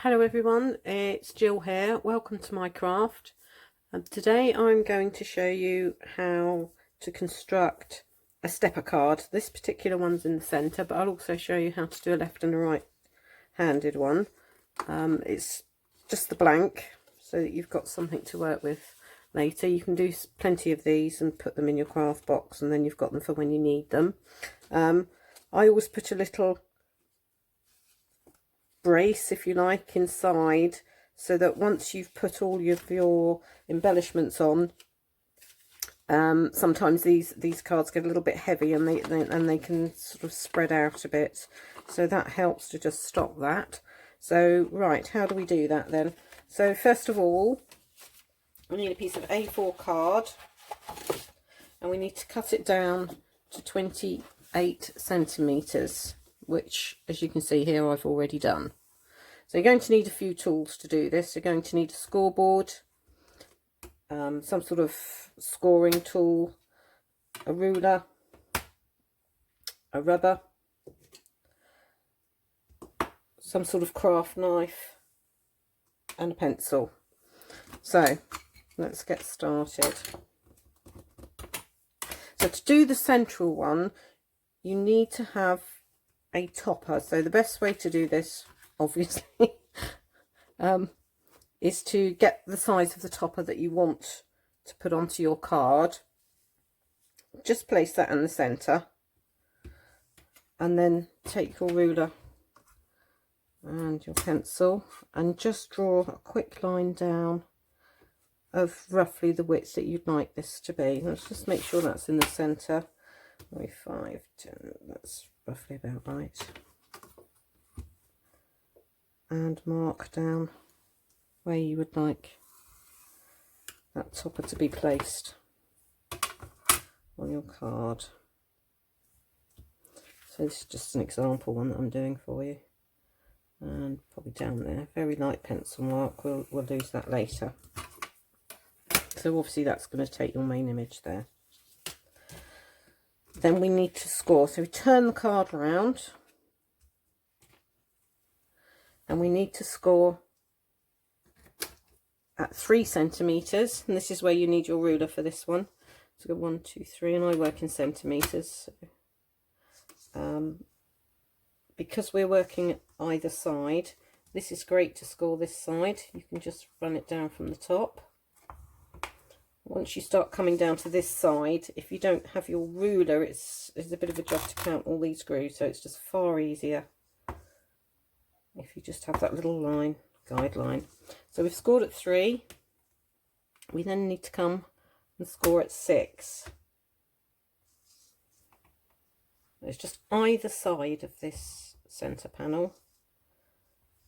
Hello everyone, it's Jill here. Welcome to my craft. Today I'm going to show you how to construct a stepper card. This particular one's in the centre, but I'll also show you how to do a left and a right handed one. It's just the blank so that you've got something to work with later. You can do plenty of these and put them in your craft box, and then you've got them for when you need them. I always put a little brace, if you like, inside, so that once you've put all of your embellishments on, sometimes these cards get a little bit heavy and they can sort of spread out a bit, so that helps to just stop that. So right, how do we do that then? So first of all, we need a piece of A4 card, and we need to cut it down to 28 centimeters, which, as you can see here, I've already done. So you're going to need a few tools to do this. You're going to need a scoreboard, some sort of scoring tool, a ruler, a rubber, some sort of craft knife, and a pencil. So let's get started. So to do the central one, you need to have a topper. So the best way to do this, obviously, is to get the size of the topper that you want to put onto your card. Just place that in the centre, and then take your ruler and your pencil and just draw a quick line down of roughly the width that you'd like this to be. Let's just make sure that's in the centre. 5, 10, that's roughly about right. And mark down where you would like that topper to be placed on your card. So this is just an example one that I'm doing for you, and probably down there. Very light pencil mark, we'll lose that later. So obviously that's going to take your main image there. Then we need to score. So we turn the card around, and we need to score at 3 centimeters, and this is where you need your ruler for this one. So go 1, 2, 3, and I work in centimeters. So, because we're working either side, this is great to score this side. You can just run it down from the top. Once you start coming down to this side, if you don't have your ruler, it's a bit of a job to count all these grooves, so it's just far easier if you just have that little line, guideline. So we've scored at 3. We then need to come and score at 6. It's just either side of this centre panel,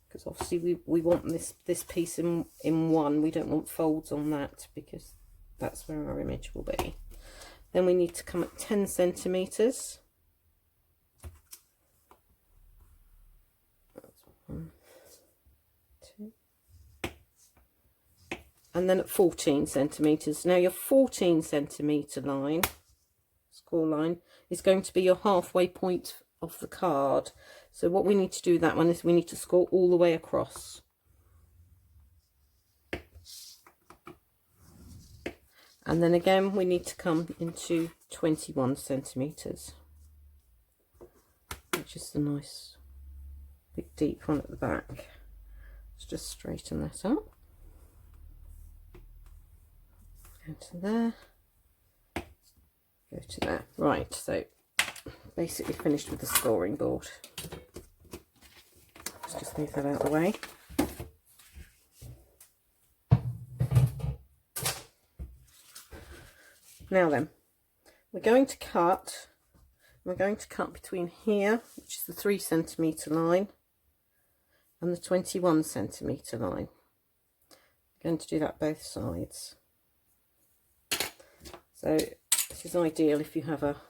because obviously we want this piece in one. We don't want folds on that, because that's where our image will be. Then we need to come at 10 centimeters. That's 1, 2, and then at 14 centimeters. Now your 14 centimeter line, score line, is going to be your halfway point of the card. So what we need to do that one is we need to score all the way across. And then again, we need to come into 21 centimeters, which is the nice big deep one at the back. Let's just straighten that up. Go to there, go to there. Right, so basically finished with the scoring board. Let's just move that out of the way. Now then, we're going to cut between here, which is the 3 centimeter line, and the 21 centimeter line. I'm going to do that both sides. So this is ideal if you have a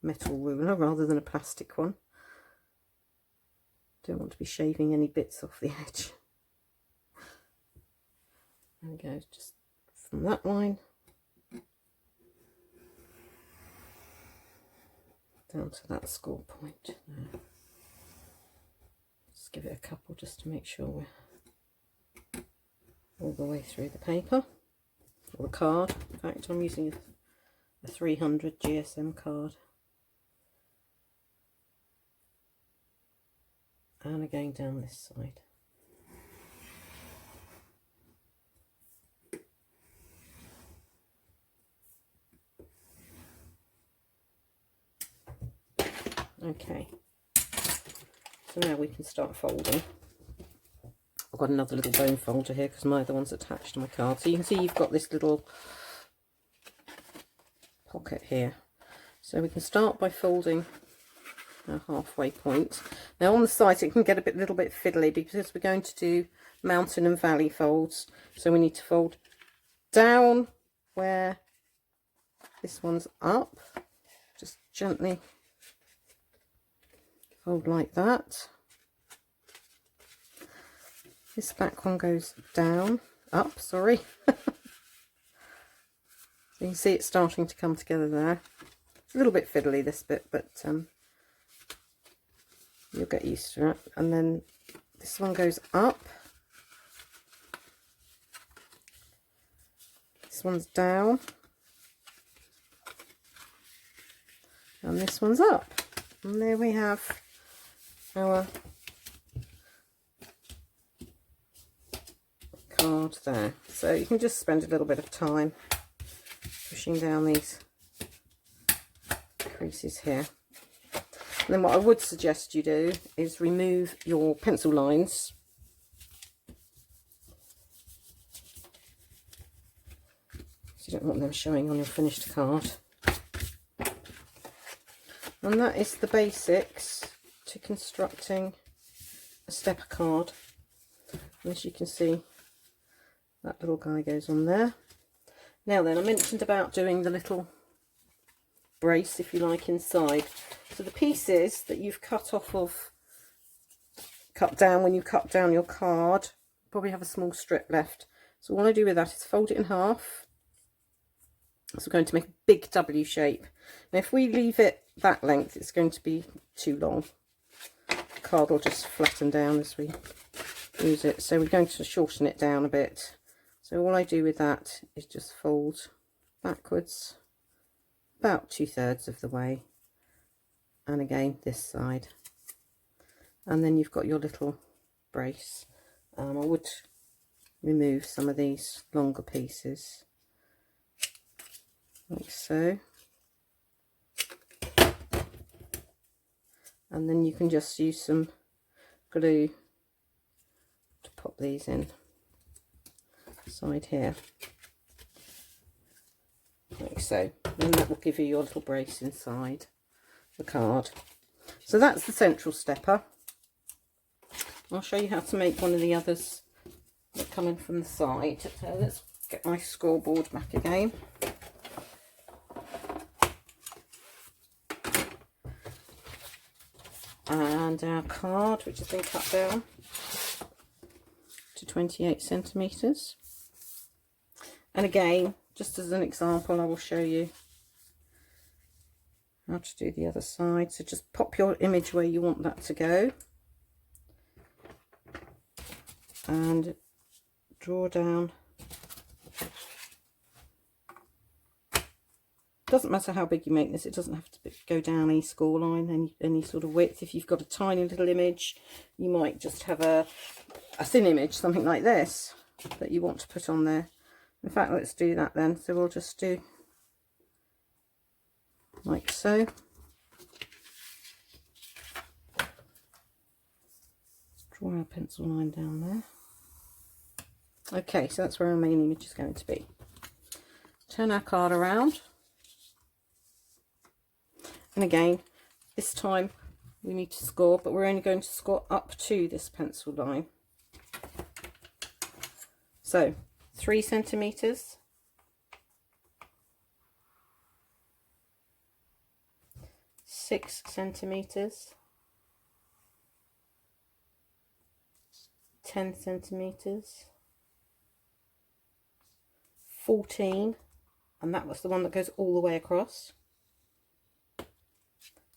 metal ruler rather than a plastic one. Don't want to be shaving any bits off the edge. There we go, just from that line down to that score point there. Just give it a couple just to make sure we're all the way through the paper, or the card. In fact, I'm using a 300 GSM card. And again down this side. Okay, so now we can start folding. I've got another little bone folder here because my other one's attached to my card. So you can see you've got this little pocket here. So we can start by folding our halfway point. Now on the sides it can get a little bit fiddly because we're going to do mountain and valley folds. So we need to fold down where this one's up. Just gently fold like that. This back one goes down, up, sorry. So you can see it's starting to come together there. It's a little bit fiddly this bit, but you'll get used to it. And then this one goes up. This one's down. And this one's up. And there we have our card there. So you can just spend a little bit of time pushing down these creases here. And then what I would suggest you do is remove your pencil lines. So you don't want them showing on your finished card. And that is the basics to constructing a stepper card. And as you can see, that little guy goes on there. Now then, I mentioned about doing the little brace, if you like, inside. So the pieces that you've cut down when you cut down your card, probably have a small strip left. So what I do with that is fold it in half. So we're going to make a big W shape. Now if we leave it that length, it's going to be too long. The card will just flatten down as we use it. So we're going to shorten it down a bit. So all I do with that is just fold backwards about 2/3 of the way, and again this side, and then you've got your little brace. I would remove some of these longer pieces like so, and then you can just use some glue to pop these in side here like so, and that will give you your little brace inside the card. So that's the central stepper. I'll show you how to make one of the others that come in from the side. So let's get my scoreboard back again. And our card, which has been cut down to 28 centimetres. And again, just as an example, I will show you how to do the other side. So just pop your image where you want that to go and draw down. Doesn't matter how big you make this, it doesn't have to go down any score line, any sort of width. If you've got a tiny little image, you might just have a thin image, something like this, that you want to put on there. In fact, let's do that then. So we'll just do like so. Draw our pencil line down there. Okay, so that's where our main image is going to be. Turn our card around. And again, this time we need to score, but we're only going to score up to this pencil line. So 3 centimetres, 6 centimetres, 10 centimetres, 14, and that was the one that goes all the way across,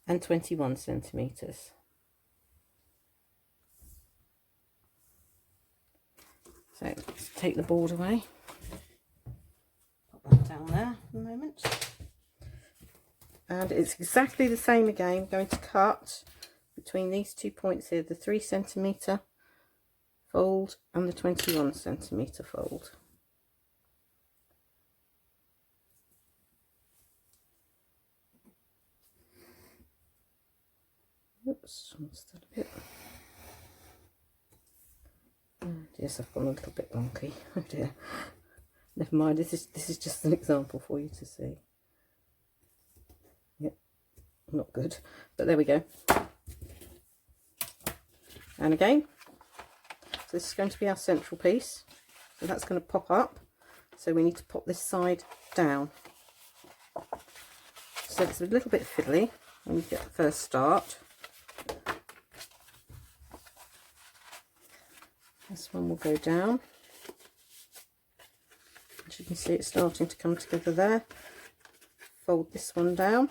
and 21 centimetres. So Let's take the board away. Put that down there for a moment. And it's exactly the same again. I'm going to cut between these 2 points here, the 3 centimetre fold and the 21 centimetre fold. Oops, what's that a bit? Oh, yes, I've gone a little bit wonky. Oh dear. Never mind. This is just an example for you to see. Yep, not good. But there we go. And again, so this is going to be our central piece. So that's going to pop up. So we need to pop this side down. So it's a little bit fiddly when you get the first start. This one will go down. As you can see, it's starting to come together there. Fold this one down,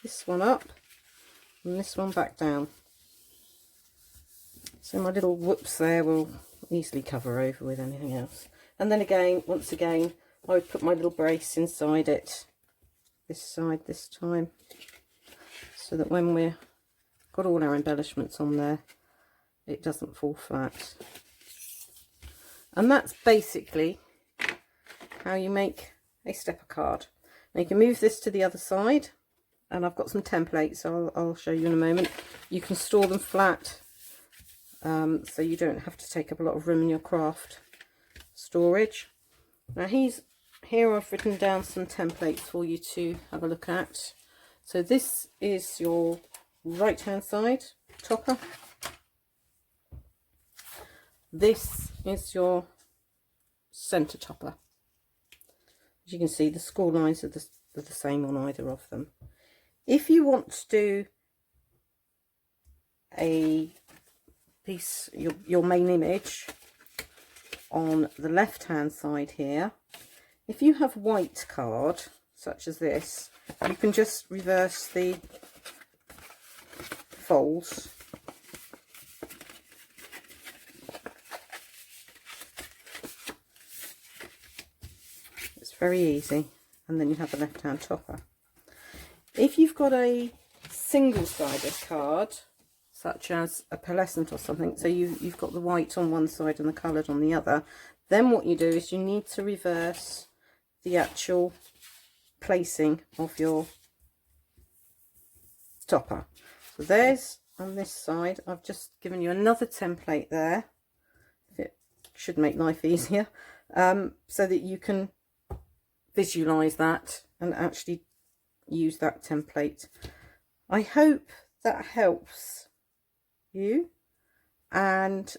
this one up, and this one back down. So my little whoops there will easily cover over with anything else. And then again, once again, I would put my little brace inside it, this side this time, so that when we've got all our embellishments on there, it doesn't fall flat. And that's basically how you make a stepper card. Now you can move this to the other side, and I've got some templates I'll show you in a moment. You can store them flat, so you don't have to take up a lot of room in your craft storage. Now here I've written down some templates for you to have a look at. So this is your right hand side topper. This is your centre topper. As you can see, the score lines are the same on either of them. If you want to do a piece, your main image on the left hand side here, if you have white card such as this, you can just reverse the folds very easy, and then you have a left hand topper. If you've got a single-sided card such as a pearlescent or something, so you've got the white on one side and the coloured on the other, then what you do is you need to reverse the actual placing of your topper. So there's on this side, I've just given you another template there. It should make life easier, so that you can visualize that and actually use that template. I hope that helps you, and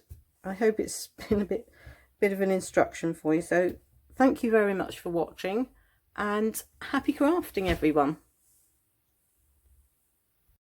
I hope it's been a bit of an instruction for you. So thank you very much for watching, and happy crafting everyone.